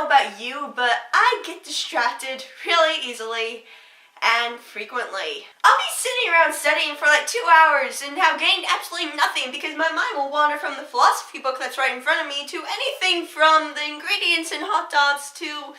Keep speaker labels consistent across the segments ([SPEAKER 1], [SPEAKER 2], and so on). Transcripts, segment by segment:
[SPEAKER 1] know about you, but I get distracted really easily and frequently. I'll be sitting around studying for like 2 hours and have gained absolutely nothing because my mind will wander from the philosophy book that's right in front of me to anything from the ingredients in hot dogs to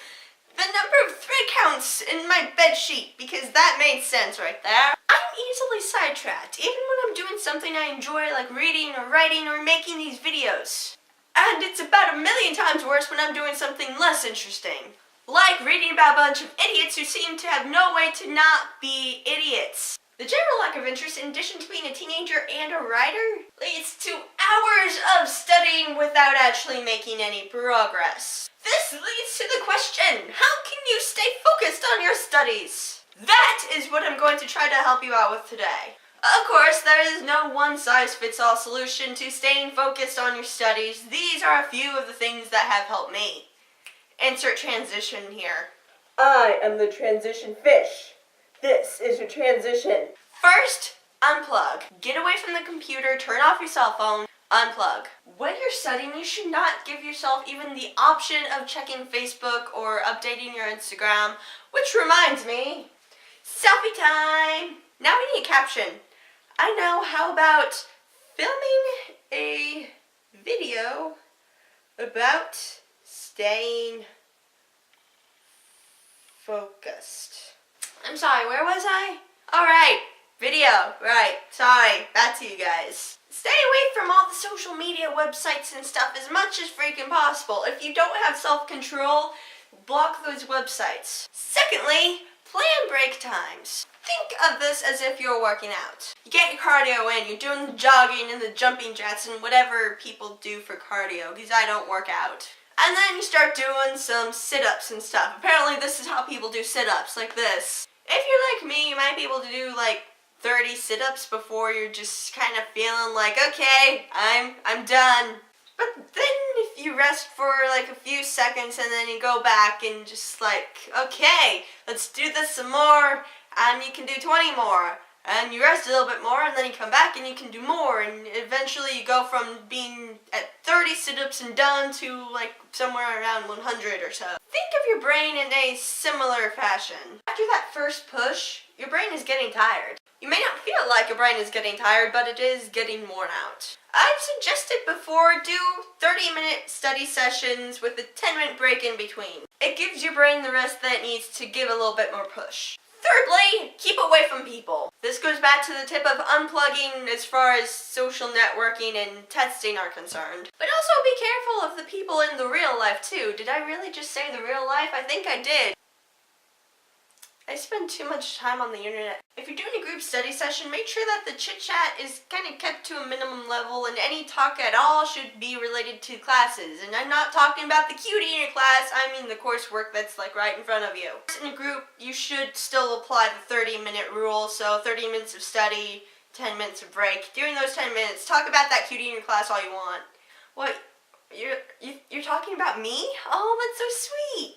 [SPEAKER 1] the number of thread counts in my bed sheet, because that made sense right there. I'm easily sidetracked, even when I'm doing something I enjoy, like reading or writing or making these videos. And it's about 1,000,000 times worse when I'm doing something less interesting, like reading about a bunch of idiots who seem to have no way to not be idiots. The general lack of interest, in addition to being a teenager and a writer, leads to hours of studying without actually making any progress. This leads to the question, how can you stay focused on your studies? That is what I'm going to try to help you out with today. Of course, there is no one-size-fits-all solution to staying focused on your studies. These are a few of the things that have helped me. Insert transition here. I am the transition fish. This is your transition. First, unplug. Get away from the computer, turn off your cell phone, unplug. When you're studying, you should not give yourself even the option of checking Facebook or updating your Instagram, which reminds me, selfie time. Now we need a caption. I know, how about filming a video about staying focused? I'm sorry, where was I? Alright, video, right, sorry, back to you guys. Stay away from all the social media websites and stuff as much as freaking possible. If you don't have self-control, block those websites. Secondly, plan break times. Think of this as if you're working out. You get your cardio in, you're doing the jogging and the jumping jacks and whatever people do for cardio, because I don't work out. And then you start doing some sit-ups and stuff. Apparently this is how people do sit-ups, like this. If you're like me, you might be able to do like 30 sit-ups before you're just kind of feeling like, okay, I'm done. But then if you rest for like a few seconds and then you go back and just like, okay, let's do this some more, and you can do 20 more. And you rest a little bit more, and then you come back and you can do more, and eventually you go from being at 30 sit-ups and done to like somewhere around 100 or so. Think of your brain in a similar fashion. After that first push, your brain is getting tired. You may not feel like your brain is getting tired, but it is getting worn out. I've suggested before, do 30-minute study sessions with a 10-minute break in between. It gives your brain the rest that it needs to give a little bit more push. Thirdly, keep away from people. This goes back to the tip of unplugging as far as social networking and testing are concerned. But also be careful of the people in the real life too. Did I really just say the real life? I think I did. I spend too much time on the internet. If you're doing a group study session, make sure that the chit-chat is kind of kept to a minimum level, and any talk at all should be related to classes. And I'm not talking about the cutie in your class, I mean the coursework that's like right in front of you. In a group, you should still apply the 30-minute rule, so 30 minutes of study, 10 minutes of break. During those 10 minutes, talk about that cutie in your class all you want. What? You're talking about me? Oh, that's so sweet.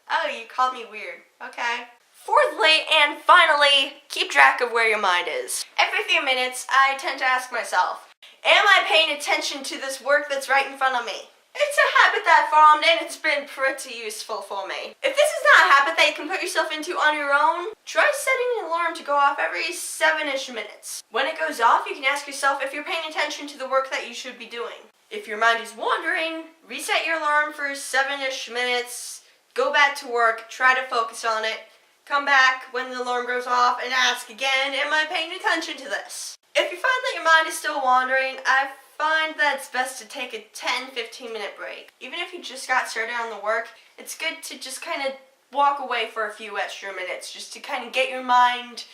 [SPEAKER 1] Oh, you called me weird. Okay. Fourthly and finally, keep track of where your mind is. Every few minutes, I tend to ask myself, am I paying attention to this work that's right in front of me? It's a habit that formed, and it's been pretty useful for me. If this is not a habit that you can put yourself into on your own, try setting an alarm to go off every 7-ish minutes. When it goes off, you can ask yourself if you're paying attention to the work that you should be doing. If your mind is wandering, reset your alarm for 7-ish minutes, go back to work, try to focus on it, come back when the alarm goes off and ask again, am I paying attention to this? If you find that your mind is still wandering, I find that it's best to take a 10-15 minute break. Even if you just got started on the work, it's good to just kind of walk away for a few extra minutes, just to kind of get your mind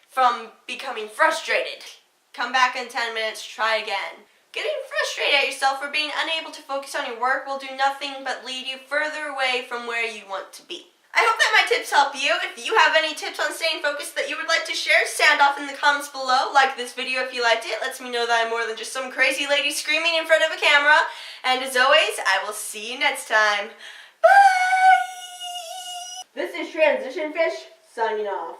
[SPEAKER 1] from becoming frustrated. Come back in 10 minutes, try again. Getting frustrated at yourself for being unable to focus on your work will do nothing but lead you further away from where you want to be. I hope that my tips help you. If you have any tips on staying focused that you would like to share, sound off in the comments below. Like this video if you liked it. Lets me know that I'm more than just some crazy lady screaming in front of a camera. And as always, I will see you next time. Bye! This is Transition Fish, signing off.